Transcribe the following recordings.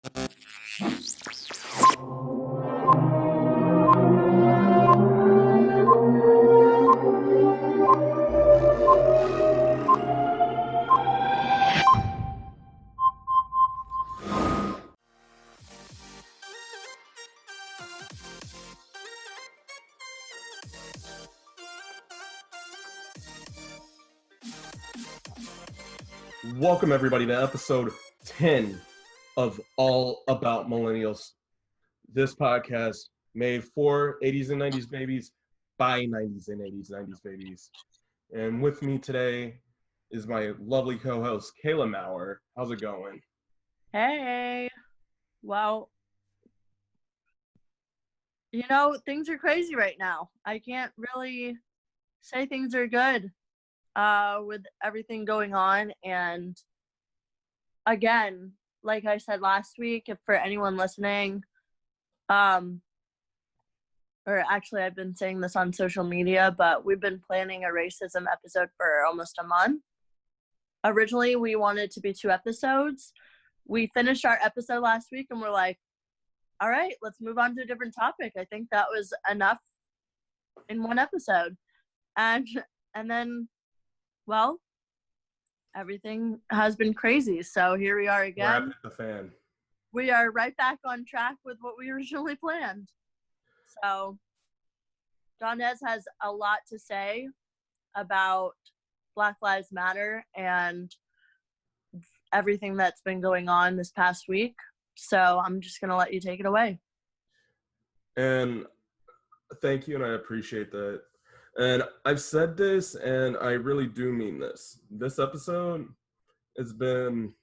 Welcome everybody to episode 10 of All About Millennials. This podcast made for 80s and 90s babies by 90s and 90s babies. And with me today is my lovely co-host, Kaehla Maurer. How's it going? Hey, well, things are crazy right now. I can't really say things are good with everything going on. And again, like I said last week, if for anyone listening, or actually I've been saying this on social media, but we've been planning a racism episode for almost a month. Originally, we wanted to be 2 episodes. We finished our episode last week and we're like, all right, let's move on to a different topic. I think that was enough in one episode. And then, well, everything has been crazy. So here we are again. Wrap the fan. We are right back on track with what we originally planned. So Donaze has a lot to say about Black Lives Matter and everything that's been going on this past week. So I'm just going to let you take it away. And thank you, and I appreciate that. And I've said this, and I really do mean this. This episode has been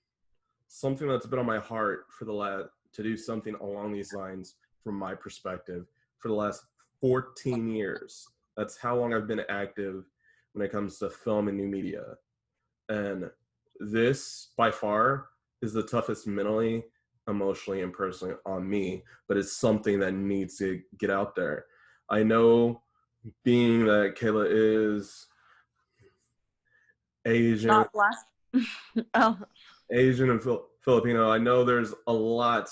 something that's been on my heart for to do something along these lines from my perspective for the last 14 years. That's how long I've been active when it comes to film and new media. And this, by far, is the toughest mentally, emotionally, and personally on me, but it's something that needs to get out there. I know, being that Kaehla is Asian, Not black. Oh. Asian and Filipino, I know there's a lot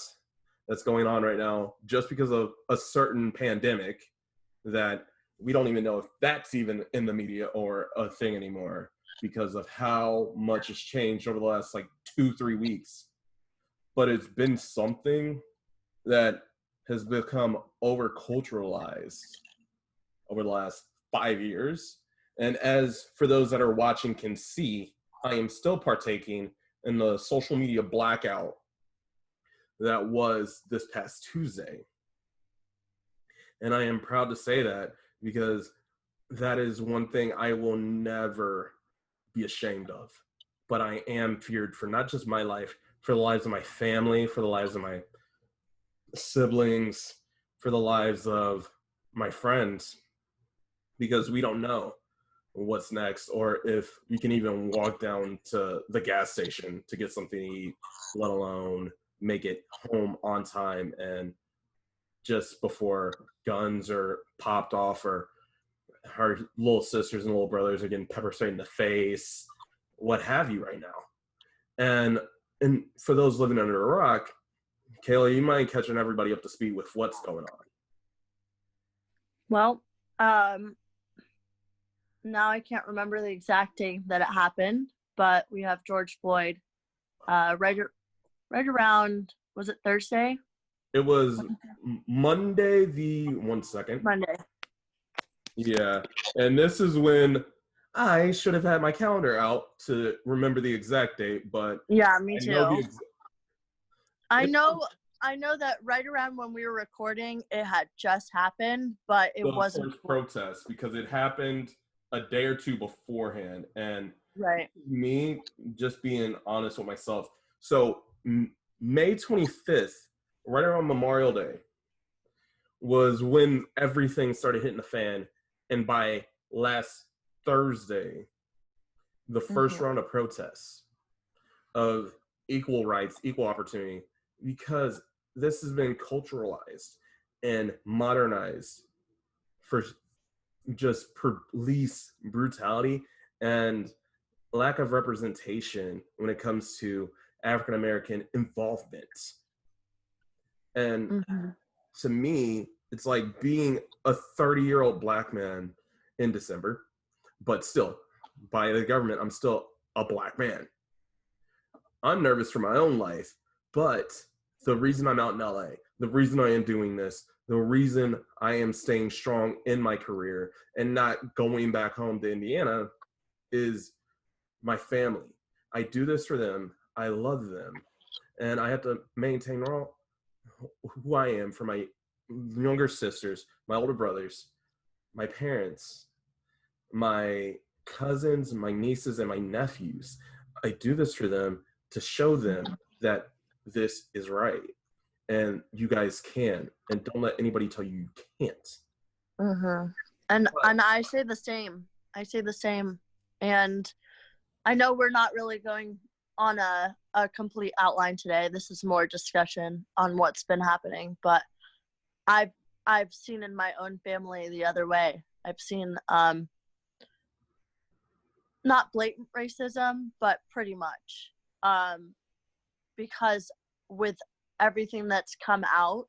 that's going on right now just because of a certain pandemic that we don't even know if that's even in the media or a thing anymore because of how much has changed over the last 2-3 weeks. But it's been something that has become over-culturalized over the last 5 years. And as for those that are watching can see, I am still partaking in the social media blackout that was this past Tuesday. And I am proud to say that because that is one thing I will never be ashamed of. But I am feared for not just my life, for the lives of my family, for the lives of my siblings, for the lives of my friends, because we don't know what's next or if we can even walk down to the gas station to get something to eat, let alone make it home on time and just before guns are popped off or our little sisters and little brothers are getting pepper sprayed in the face, what have you right now. And for those living under a rock, Kaehla, you mind catching everybody up to speed with what's going on? Well, now I can't remember the exact date that it happened, but we have George Floyd right around, was it Thursday? It was Monday, Monday. Yeah, and this is when I should have had my calendar out to remember the exact date, but yeah, me too. I know that right around when we were recording, it had just happened, but it wasn't first protest because it happened a day or two beforehand. And right, me just being honest with myself. So May 25th, right around Memorial Day, was when everything started hitting the fan. And by last Thursday, the first round of protests of equal rights, equal opportunity, because this has been culturalized and modernized for just police brutality and lack of representation when it comes to African-American involvement And Mm-hmm. to me, it's like being a 30-year-old black man in December, but still, by the government, I'm still a black man. I'm nervous for my own life, but the reason I'm out in LA, the reason I am doing this, the reason I am staying strong in my career and not going back home to Indiana is my family. I do this for them. I love them. And I have to maintain who I am for my younger sisters, my older brothers, my parents, my cousins, my nieces, and my nephews. I do this for them to show them that this is right and you guys can, and don't let anybody tell you you can't. Mm-hmm. And I say the same. I say the same. And I know we're not really going on a complete outline today. This is more discussion on what's been happening. But I've seen in my own family the other way. I've seen not blatant racism, but pretty much. Because with everything that's come out,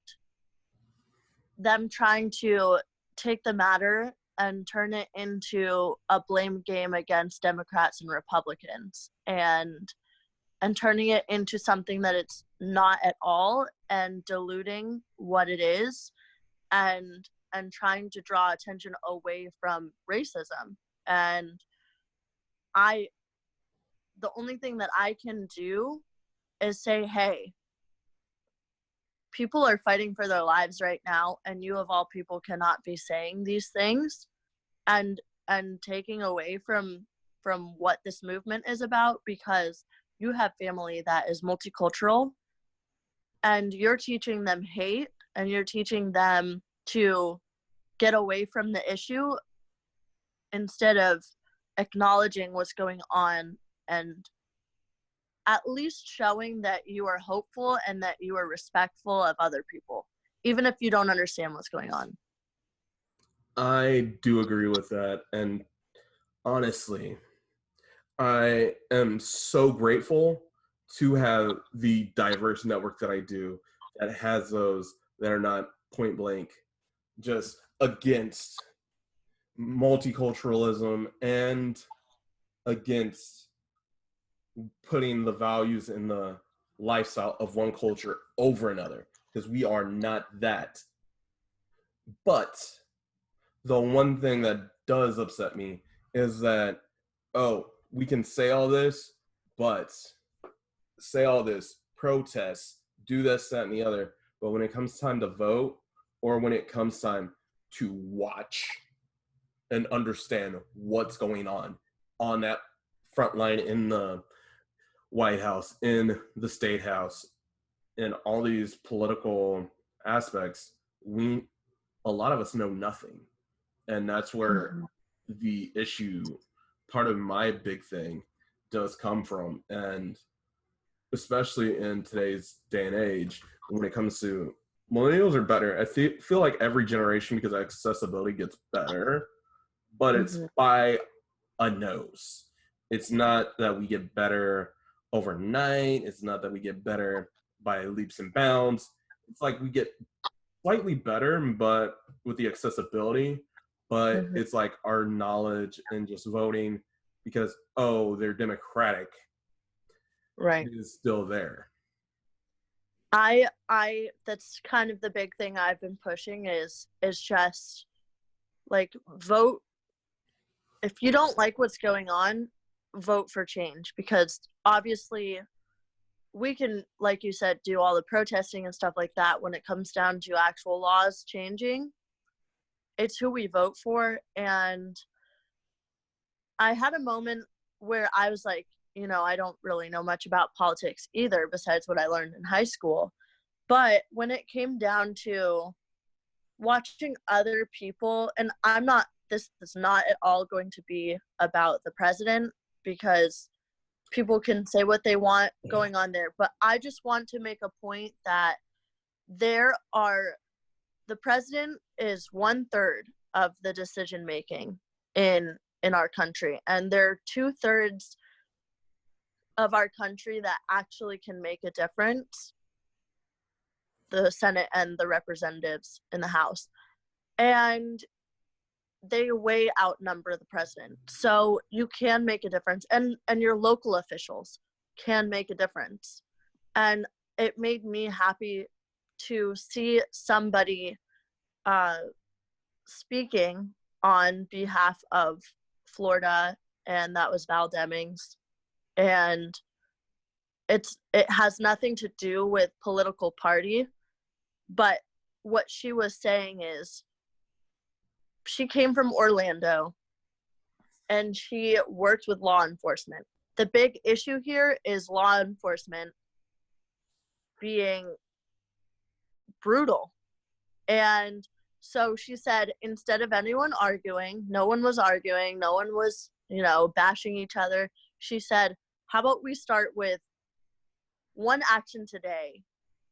them trying to take the matter and turn it into a blame game against Democrats and Republicans, and turning it into something that it's not at all, and diluting what it is, and trying to draw attention away from racism. And the only thing that I can do is say, hey, people are fighting for their lives right now, and you of all people cannot be saying these things and taking away from what this movement is about, because you have family that is multicultural and you're teaching them hate, and you're teaching them to get away from the issue instead of acknowledging what's going on, and at least showing that you are hopeful and that you are respectful of other people, even if you don't understand what's going on. I do agree with that. And honestly, I am so grateful to have the diverse network that I do that has those that are not point blank just against multiculturalism and against putting the values in the lifestyle of one culture over another, because we are not that. But the one thing that does upset me is that, oh, we can say all this, but say all this, protest, do this, that, and the other. But when it comes time to vote, or when it comes time to watch and understand what's going on that front line in the White House, in the State House, in all these political aspects, a lot of us know nothing. And that's where the issue, part of my big thing, does come from. And especially in today's day and age, when it comes to millennials are better. I feel like every generation, because accessibility gets better, but it's by a nose. It's not that we get better overnight. It's not that we get better by leaps and bounds. It's like we get slightly better, but with the accessibility, but it's like our knowledge and just voting because, oh, they're democratic, Right. is still there. I that's kind of the big thing I've been pushing is just like, vote. If you don't like what's going on, vote for change, because obviously we can, like you said, do all the protesting and stuff like that. When it comes down to actual laws changing, it's who we vote for. And I had a moment where I was like, I don't really know much about politics either, besides what I learned in high school. But when it came down to watching other people, and this is not at all going to be about the president, because people can say what they want going on there. But I just want to make a point that the president is 1/3 of the decision making in our country, and there are 2/3 of our country that actually can make a difference. the Senate and the representatives in the House. And they way outnumber the president. So you can make a difference. And your local officials can make a difference. And it made me happy to see somebody speaking on behalf of Florida, and that was Val Demings. And it has nothing to do with political party, but what she was saying is she came from Orlando and she worked with law enforcement. The big issue here is law enforcement being brutal. And so she said, instead of anyone arguing, no one was arguing, no one was, bashing each other. She said, how about we start with one action today,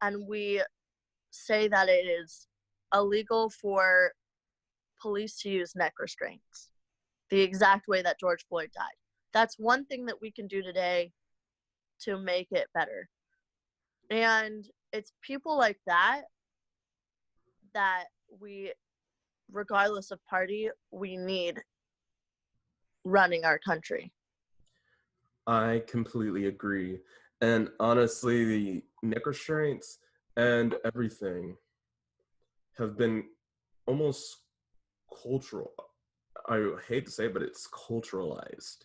and we say that it is illegal for police to use neck restraints, the exact way that George Floyd died. That's one thing that we can do today to make it better. And it's people like that we, regardless of party, we need running our country. I completely agree. And honestly, the neck restraints and everything have been almost cultural. I hate to say it, but it's culturalized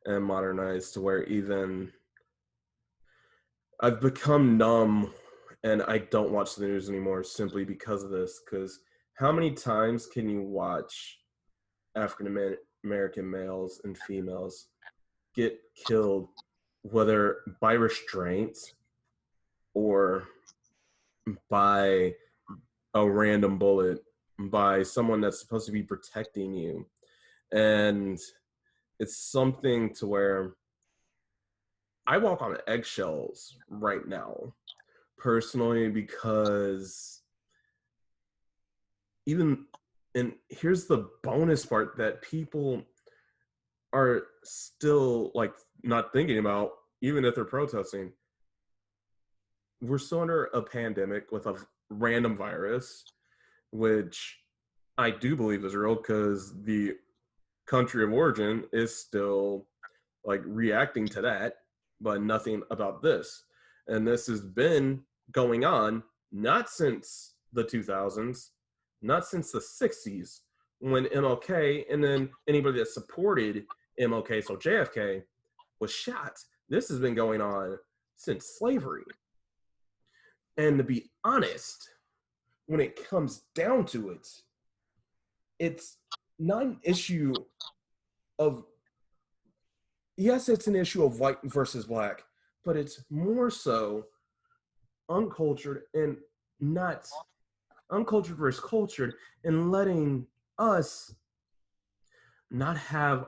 and modernized to where even I've become numb and I don't watch the news anymore simply because of this. Because how many times can you watch African American males and females get killed, whether by restraints or by a random bullet, by someone that's supposed to be protecting you? And it's something to where I walk on eggshells right now, personally, because and here's the bonus part that people are still like not thinking about, even if they're protesting. We're still under a pandemic with a random virus, which I do believe is real because the country of origin is still like reacting to that, but nothing about this. And this has been going on not since the 2000s, not since the 60s when MLK and then anybody that supported MLK, so JFK, was shot. This has been going on since slavery. And to be honest, when it comes down to it, it's not an issue of, yes, it's an issue of white versus black, but it's more so uncultured and not uncultured versus cultured, and letting us not have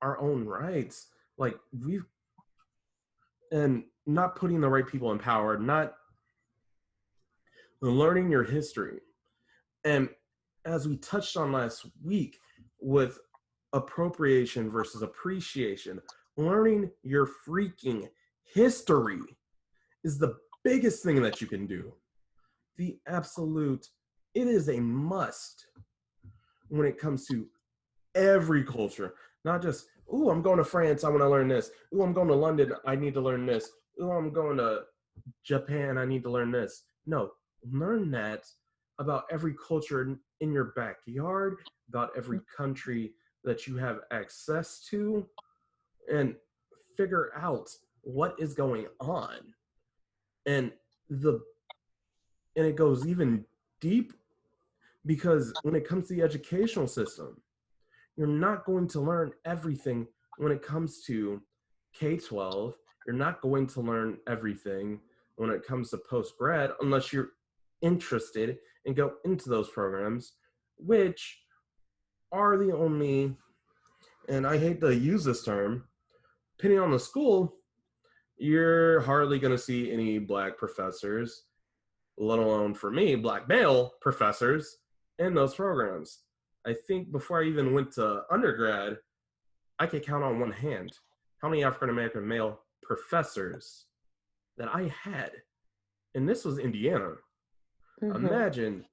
our own rights. Like and not putting the right people in power, not learning your history. And as we touched on last week with appropriation versus appreciation, learning your freaking history is the biggest thing that you can do. The absolute, it is a must when it comes to every culture, not just, ooh, I'm going to France, I want to learn this. Ooh, I'm going to London, I need to learn this. Ooh, I'm going to Japan, I need to learn this. No, learn that about every culture in your backyard, about every country that you have access to, and figure out what is going on. And it goes even deep, because when it comes to the educational system, you're not going to learn everything when it comes to K-12. You're not going to learn everything when it comes to post-grad unless you're interested and go into those programs, which are the only, and I hate to use this term, depending on the school, you're hardly going to see any black professors, let alone for me, black male professors in those programs. I think before I even went to undergrad, I could count on one hand how many African-American male professors that I had. And this was Indiana. Imagine,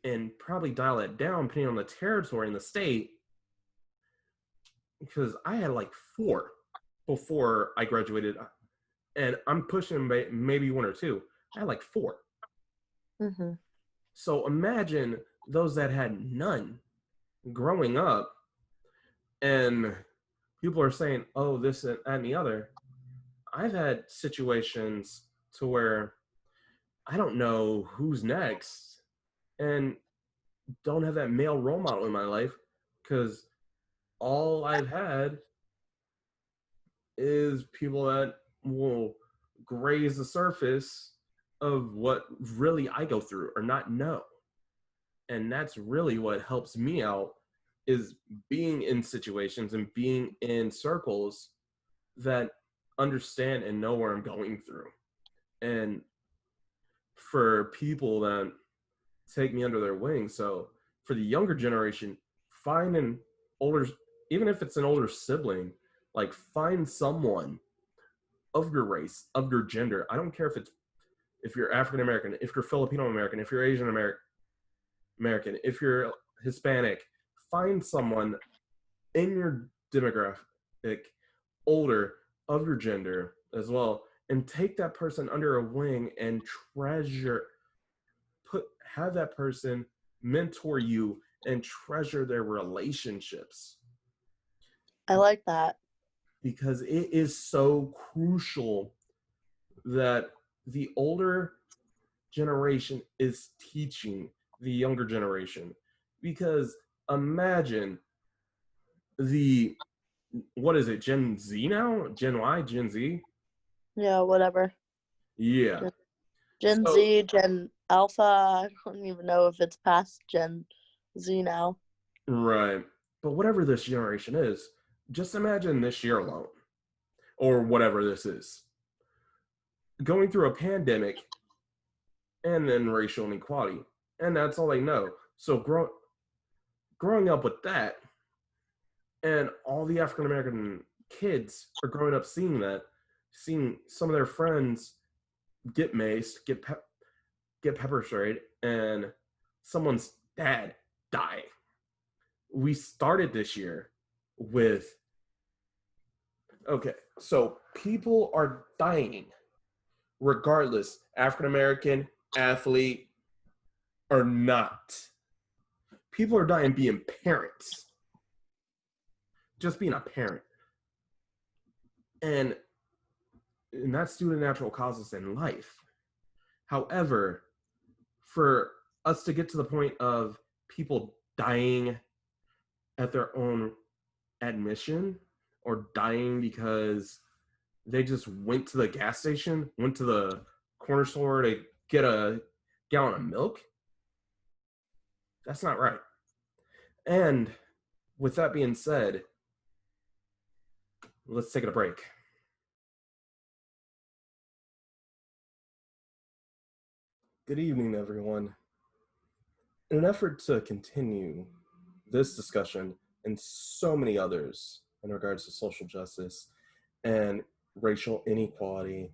and probably dial it down depending on the territory and the state, because I had like 4 before I graduated, and I'm pushing maybe 1 or 2. I had like 4. So imagine those that had none growing up, and people are saying, oh, this and the other. I've had situations to where I don't know who's next and don't have that male role model in my life, because all I've had is people that will graze the surface of what really I go through or not know. And that's really what helps me out, is being in situations and being in circles that understand and know where I'm going through. And for people that take me under their wing. So for the younger generation, find an older, even if it's an older sibling, like find someone of your race, of your gender. I don't care if you're African American, if you're Filipino American, if you're Asian American, if you're Hispanic, find someone in your demographic, older, of your gender as well, and take that person under a wing and have that person mentor you and treasure their relationships. I like that. Because it is so crucial that the older generation is teaching the younger generation. Because imagine what is it, Gen Z now? Gen Y, Gen Z? Yeah, whatever. Yeah. Gen Z, Gen Alpha. I don't even know if it's past Gen Z now. Right. But whatever this generation is, just imagine this year alone, or whatever this is, going through a pandemic and then racial inequality. And that's all they know. So growing up with that, and all the African American kids are growing up seeing that, seeing some of their friends get maced, get pepper sprayed, and someone's dad die. We started this year with, okay, so people are dying regardless, African American, athlete, or not. People are dying being parents. Just being a parent. And that's due to natural causes in life. However, for us to get to the point of people dying at their own admission, or dying because they just went to the gas station, went to the corner store to get a gallon of milk, that's not right. And with that being said, let's take a break. Good evening, everyone. In an effort to continue this discussion and so many others in regards to social justice and racial inequality,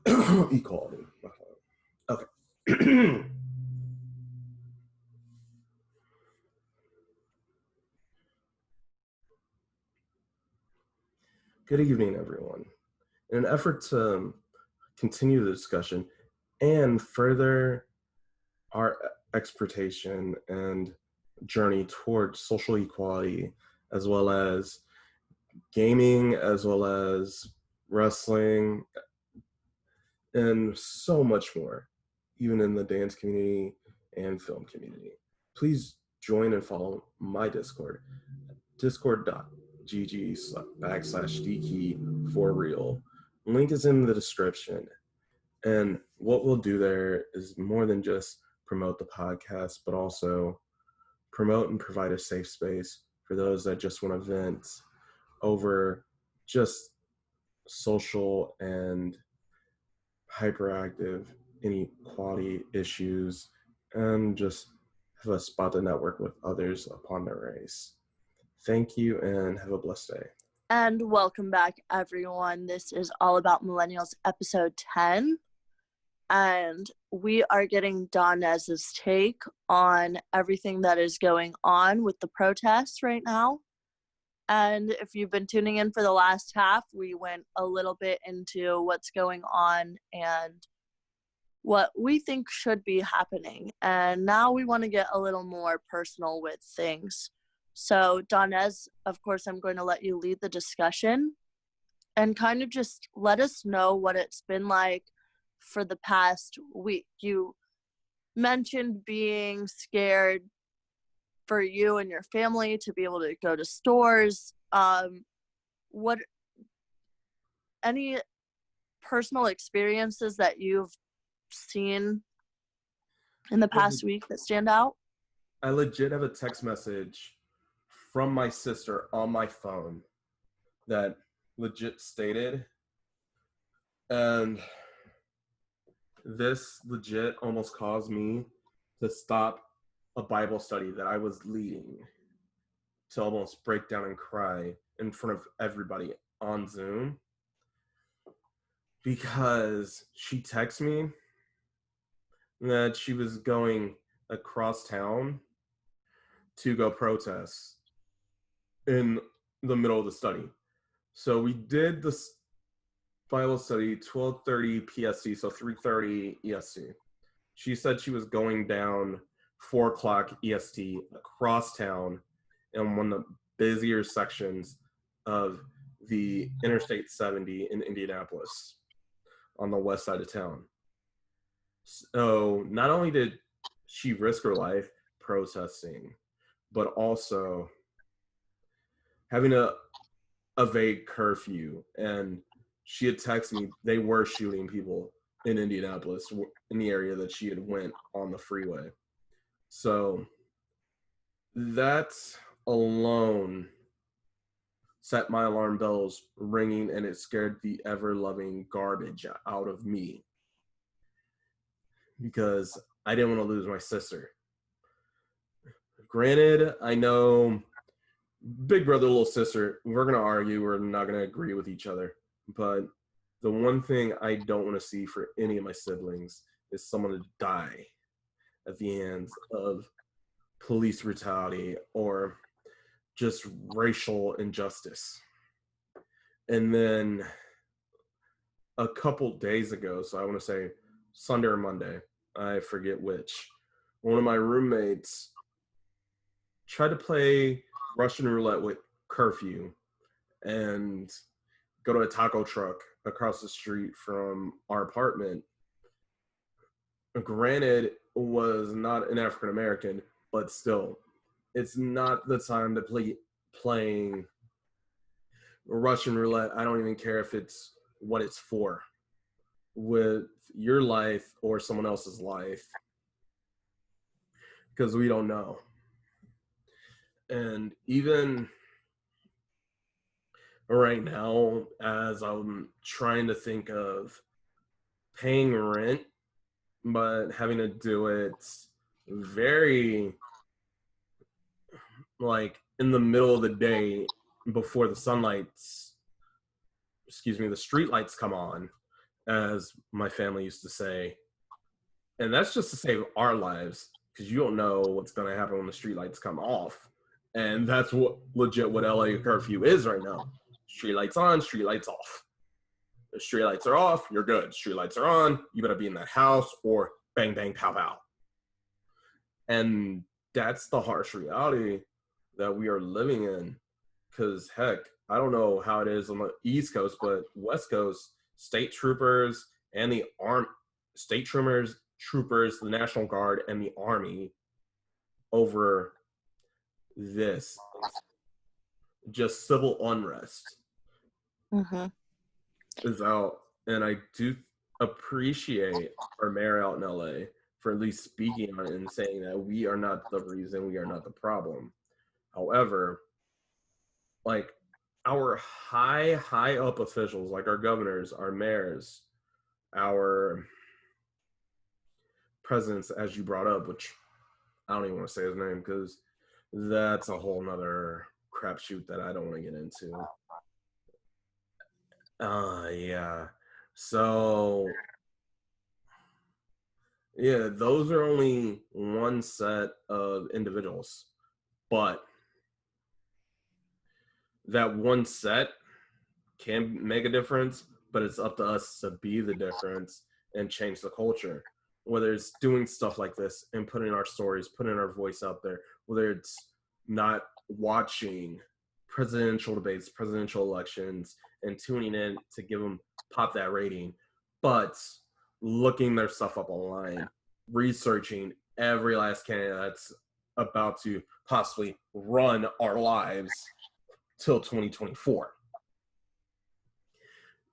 equality. Okay. Good evening, everyone. In an effort to continue the discussion and further our expertation and journey towards social equality, as well as gaming, as well as wrestling, and so much more, even in the dance community and film community. Please join and follow my Discord, discord.gg/DKey4real. Link is in the description. And what we'll do there is more than just promote the podcast, but also promote and provide a safe space for those that just want to vent over just social and hyperactive inequality issues, and just have a spot to network with others upon their race. Thank you and have a blessed day. And welcome back, everyone. This is All About Millennials, episode 10. And we are getting Donaze's take on everything that is going on with the protests right now. And if you've been tuning in for the last half, we went a little bit into what's going on and what we think should be happening. And now we want to get a little more personal with things. So, Donaze, of course, I'm going to let you lead the discussion and kind of just let us know what it's been like for the past week. You mentioned being scared for you and your family to be able to go to stores. What any personal experiences that you've seen in the past week that stand out? I legit have a text message from my sister on my phone that legit stated, and this legit almost caused me to stop a Bible study that I was leading, to almost break down and cry in front of everybody on Zoom, because she texted me that she was going across town to go protest in the middle of the study. So we did this Bible study 12:30 PST, so 3:30 EST. She said she was going down 4 o'clock EST across town in one of the busier sections of the Interstate 70 in Indianapolis on the west side of town. So not only did she risk her life protesting, but also having a evade curfew. And she had texted me they were shooting people in Indianapolis, in the area that she had went on the freeway. So that alone set my alarm bells ringing, and it scared the ever-loving garbage out of me, because I didn't want to lose my sister. Granted, I know big brother, little sister, we're going to argue, we're not going to agree with each other, but the one thing I don't want to see for any of my siblings is someone to die at the hands of police brutality or just racial injustice. And then a couple days ago, so I want to say Sunday or Monday, I forget which, one of my roommates tried to play Russian roulette with curfew and go to a taco truck across the street from our apartment. Granted, was not an African American, but still, it's not the time to playing Russian roulette. I don't even care if it's what it's for, with your life or someone else's life, because we don't know. And even right now, as I'm trying to think of paying rent, but having to do it very, like, in the middle of the day before the street lights come on, as my family used to say. And that's just to save our lives, because you don't know what's going to happen when the street lights come off. And that's what LA curfew is right now. Street lights on, street lights off. If street lights are off, you're good. Street lights are on, you better be in that house, or bang, bang, pow, pow. And that's the harsh reality that we are living in. Because, heck, I don't know how it is on the East Coast, but West Coast, state troopers and the state troopers, the National Guard, and the Army over this just civil unrest is out. And I do appreciate our mayor out in LA for at least speaking on it and saying that we are not the reason, we are not the problem. However, like, our high up officials, like our governors, our mayors, our presidents, as you brought up, which I don't even want to say his name because that's a whole nother crapshoot that I don't want to get into. Yeah. So, yeah, those are only one set of individuals, but that one set can make a difference, but it's up to us to be the difference and change the culture. Whether it's doing stuff like this and putting our stories, putting our voice out there, whether it's not watching presidential debates, presidential elections, and tuning in to give them pop that rating, but looking their stuff up online, researching every last candidate that's about to possibly run our lives till 2024.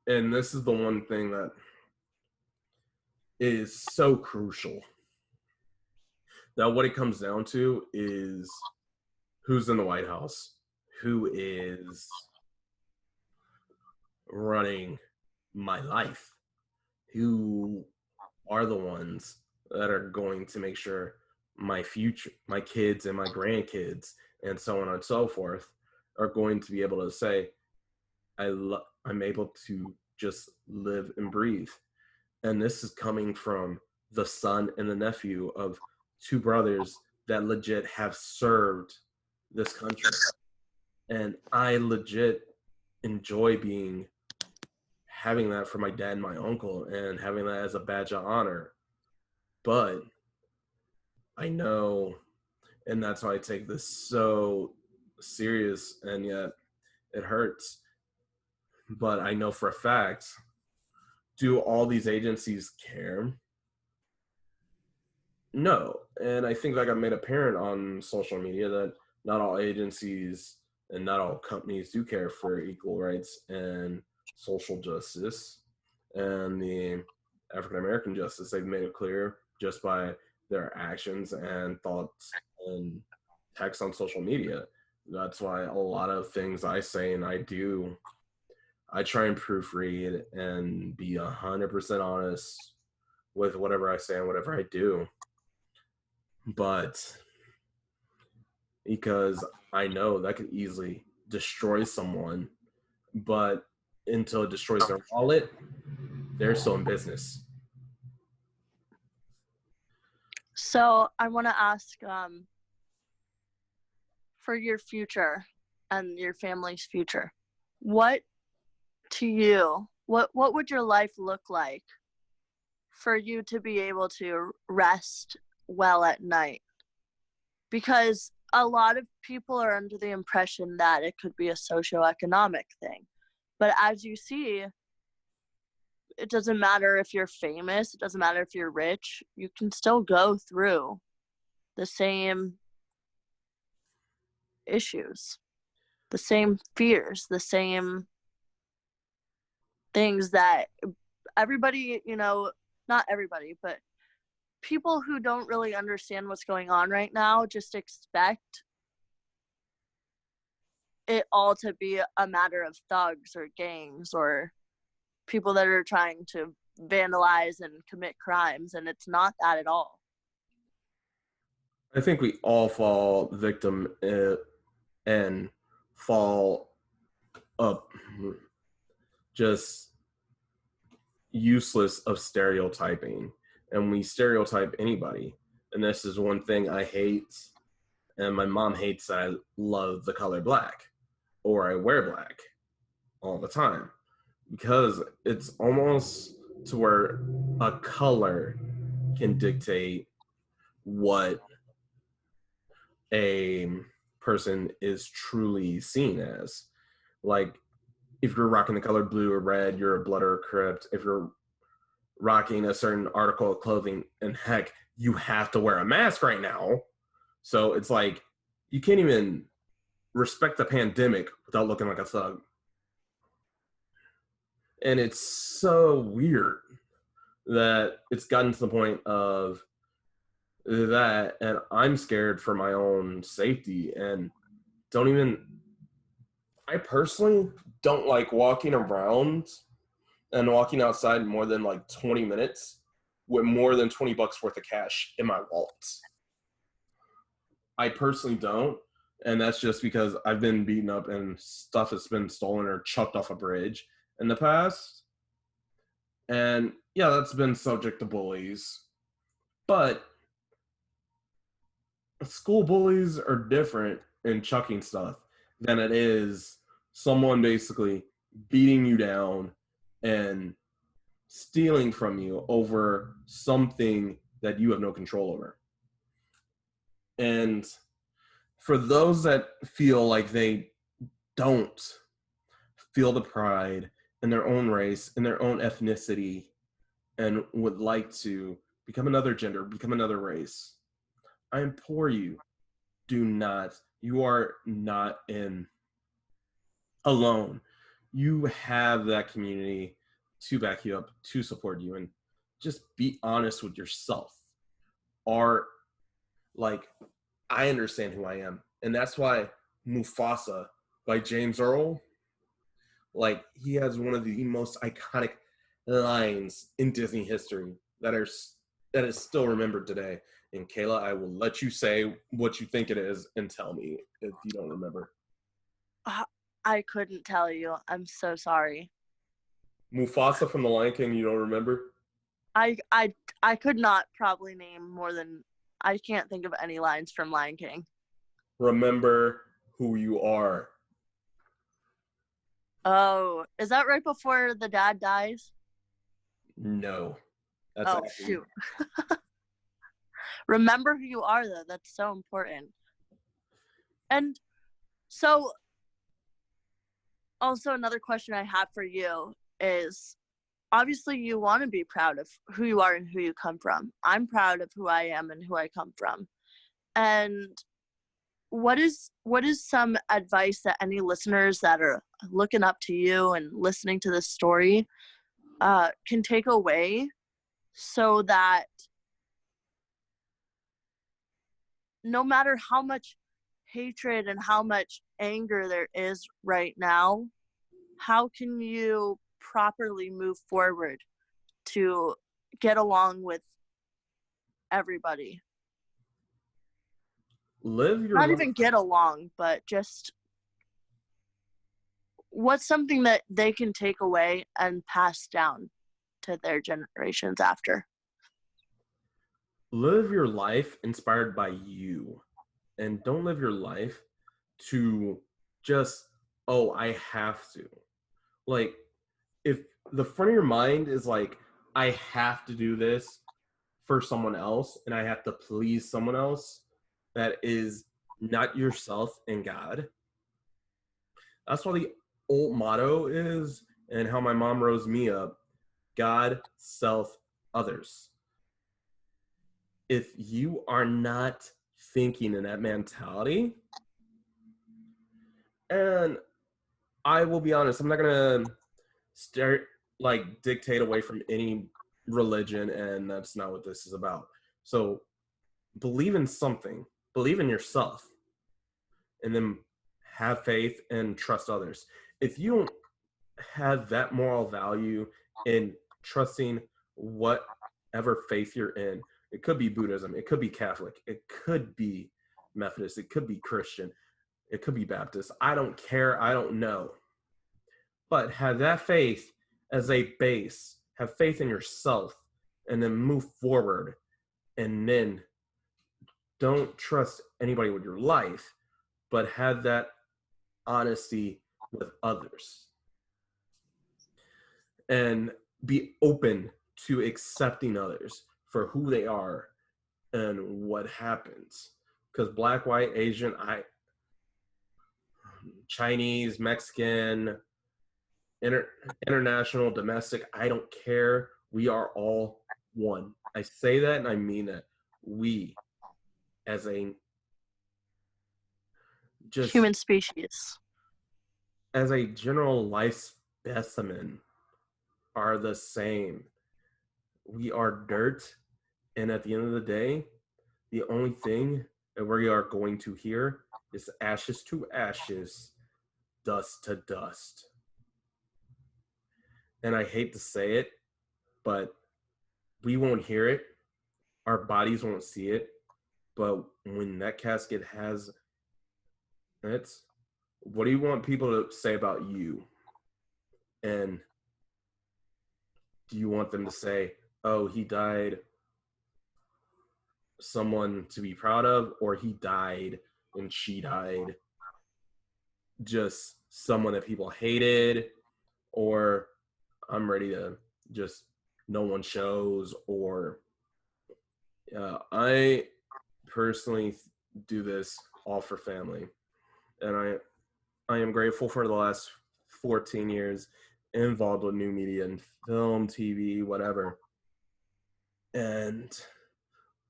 And this is the one thing that is so crucial. That what it comes down to is who's in the White House, who is running my life, who are the ones that are going to make sure my future, my kids and my grandkids, and so on and so forth, are going to be able to say, I'm able to just live and breathe. And this is coming from the son and the nephew of two brothers that legit have served this country. And I legit enjoy having that for my dad and my uncle and having that as a badge of honor. But I know, and that's why I take this so serious, and yet it hurts. But I know for a fact, do all these agencies care? No. And I think that got made apparent on social media that not all agencies and not all companies do care for equal rights and social justice and the African American justice. They've made it clear just by their actions and thoughts and text on social media. That's why a lot of things I say and I do, I try and proofread and be 100% honest with whatever I say and whatever I do. But because I know that could easily destroy someone, but until it destroys their wallet, they're still in business. So I want to ask, for your future and your family's future, what to you, what would your life look like for you to be able to rest well at night? Because a lot of people are under the impression that it could be a socioeconomic thing. But as you see, it doesn't matter if you're famous, it doesn't matter if you're rich, you can still go through the same issues, the same fears, the same things that everybody, not everybody, but people who don't really understand what's going on right now just expect it all to be a matter of thugs or gangs or people that are trying to vandalize and commit crimes, and it's not that at all. I think we all fall victim and fall up just useless of stereotyping. And we stereotype anybody. And this is one thing I hate, and my mom hates that I love the color black or I wear black all the time, because it's almost to where a color can dictate what a person is truly seen as. Like, if you're rocking the color blue or red, you're a blood or a crypt. If you're rocking a certain article of clothing, and heck, you have to wear a mask right now. So it's like, you can't even respect the pandemic without looking like a thug. And it's so weird that it's gotten to the point of that, and I'm scared for my own safety and don't even, I personally don't like walking around and walking outside more than like 20 minutes with more than $20 worth of cash in my wallet. I personally don't. And that's just because I've been beaten up and stuff has been stolen or chucked off a bridge. in the past. And yeah, that's been subject to bullies. But school bullies are different in chucking stuff than it is someone basically beating you down and stealing from you over something that you have no control over. And for those that feel like they don't feel the pride in their own race, in their own ethnicity, and would like to become another gender, become another race, I implore you, do not. You are not in alone. You have that community to back you up, to support you, and just be honest with yourself. Are like, I understand who I am, and that's why Mufasa by James Earl, like, he has one of the most iconic lines in Disney history that is still remembered today. And Kaehla, I will let you say what you think it is and tell me if you don't remember. I couldn't tell you. I'm so sorry. Mufasa from The Lion King, you don't remember? I could not probably name more than, I can't think of any lines from Lion King. Remember who you are. Oh, is that right before the dad dies? No. That's Oh, actually, shoot. Remember who you are, though. That's so important. And so, also another question I have for you is, obviously you want to be proud of who you are and who you come from. I'm proud of who I am and who I come from. And what is some advice that any listeners that are looking up to you and listening to this story can take away, so that no matter how much hatred and how much anger there is right now, how can you properly move forward to get along with everybody? live your Not life. even get along, but just what's something that they can take away and pass down to their generations after? Live your life inspired by you. And don't live your life to just, oh, I have to. Like, if the front of your mind is like, I have to do this for someone else and I have to please someone else that is not yourself and God. That's why the old motto is, and how my mom rose me up, God, self, others. If you are not thinking in that mentality, and I will be honest, I'm not gonna start like dictate away from any religion, and that's not what this is about. So believe in something, believe in yourself, and then have faith and trust others. If you don't have that moral value in trusting whatever faith you're in, it could be Buddhism, it could be Catholic, it could be Methodist, it could be Christian, it could be Baptist. I don't care. I don't know. But have that faith as a base. Have faith in yourself and then move forward. And then don't trust anybody with your life, but have that honesty with others. And be open to accepting others for who they are and what happens. Because Black, white, Asian, Chinese, Mexican, international, domestic, I don't care. We are all one. I say that and I mean that. We, as a just Human species. as a general life specimen, are the same. We are dirt, and at the end of the day, the only thing that we are going to hear is ashes to ashes, dust to dust. And I hate to say it, but we won't hear it. Our bodies won't see it. But when that casket has it, what do you want people to say about you? And do you want them to say, oh, he died someone to be proud of, or he died and she died just someone that people hated, or I'm ready to just no one shows, or I personally do this all for family. And I am grateful for the last 14 years involved with new media and film, TV, whatever. And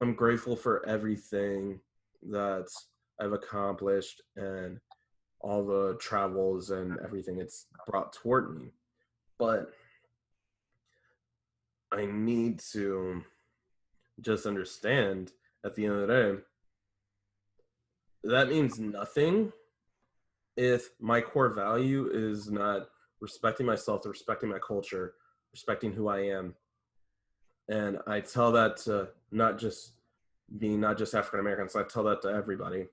I'm grateful for everything that I've accomplished and all the travels and everything it's brought toward me. But I need to just understand at the end of the day, that means nothing if my core value is not respecting myself, respecting my culture, respecting who I am. And I tell that to not just African Americans, I tell that to everybody.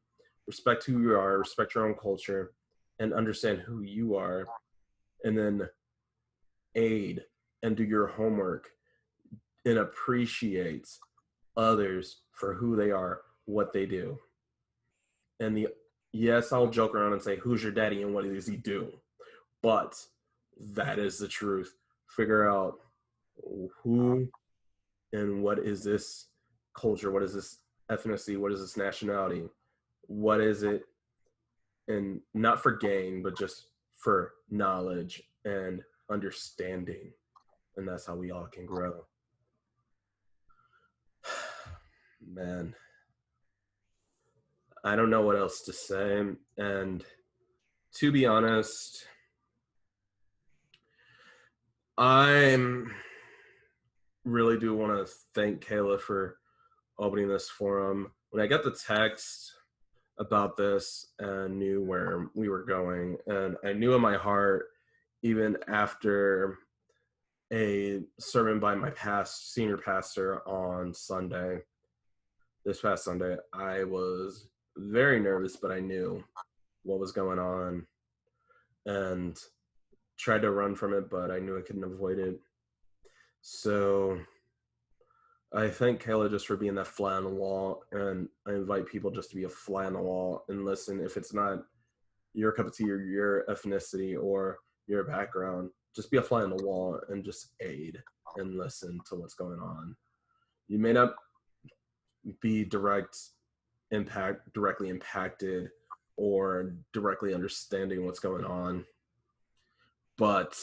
Respect who you are, respect your own culture, and understand who you are, and then aid and do your homework and appreciate others for who they are, what they do. And yes, I'll joke around and say, who's your daddy and what does he do? But that is the truth. Figure out who and what is this culture? What is this ethnicity? What is this nationality? What is it? And not for gain, but just for knowledge and understanding. And that's how we all can grow. Man, I don't know what else to say. And to be honest, I'm really do want to thank Kaehla for opening this forum. When I got the text about this and knew where we were going, and I knew in my heart, even after a sermon by my senior pastor on Sunday, this past Sunday, I was very nervous, but I knew what was going on and tried to run from it, but I knew I couldn't avoid it. So I thank Kaehla just for being that fly on the wall, and I invite people just to be a fly on the wall and listen. If it's not your cup of tea or your ethnicity or your background, just be a fly on the wall and just aid and listen to what's going on. You may not be directly impacted or directly understanding what's going on, but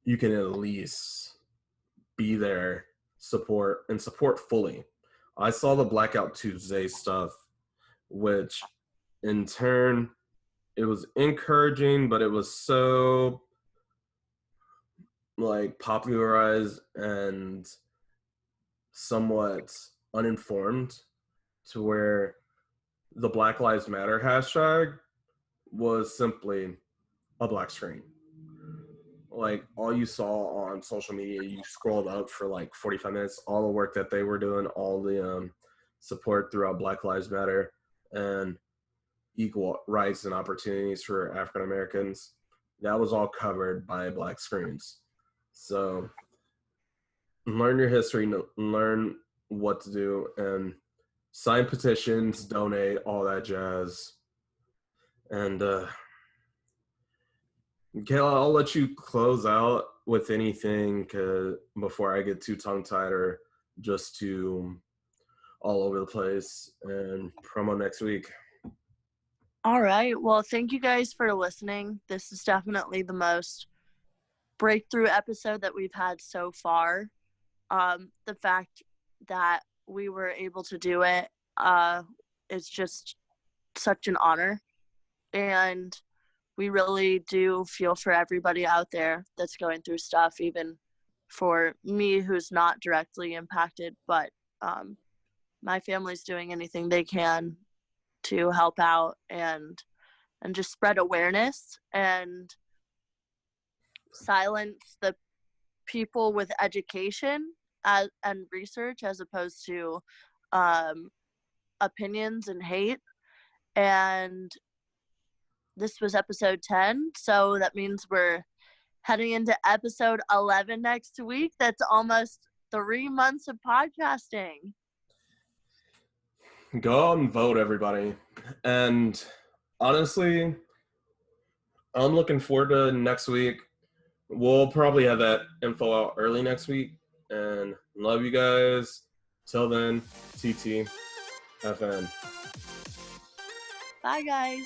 you can at least be there, support fully. I saw the Blackout Tuesday stuff, which in turn, it was encouraging, but it was so like popularized and somewhat uninformed to where the Black Lives Matter hashtag was simply a black screen. Like all you saw on social media, you scrolled up for like 45 minutes, all the work that they were doing, all the support throughout Black Lives Matter and equal rights and opportunities for African Americans, that was all covered by black screens. So learn your history, learn what to do, and sign petitions, donate, all that jazz. And Kaehla, I'll let you close out with anything before I get too tongue-tied or just too all over the place and promo next week. All right. Well, thank you guys for listening. This is definitely the most breakthrough episode that we've had so far. The fact that we were able to do it is just such an honor. And we really do feel for everybody out there that's going through stuff, even for me who's not directly impacted, but my family's doing anything they can to help out and just spread awareness and silence the people with education and research as opposed to opinions and hate. And this was episode 10, so that means we're heading into episode 11 next week. That's almost 3 months of podcasting. Go out and vote, everybody. And honestly, I'm looking forward to next week. We'll probably have that info out early next week. And love you guys. Till then, TT, FN. Bye, guys.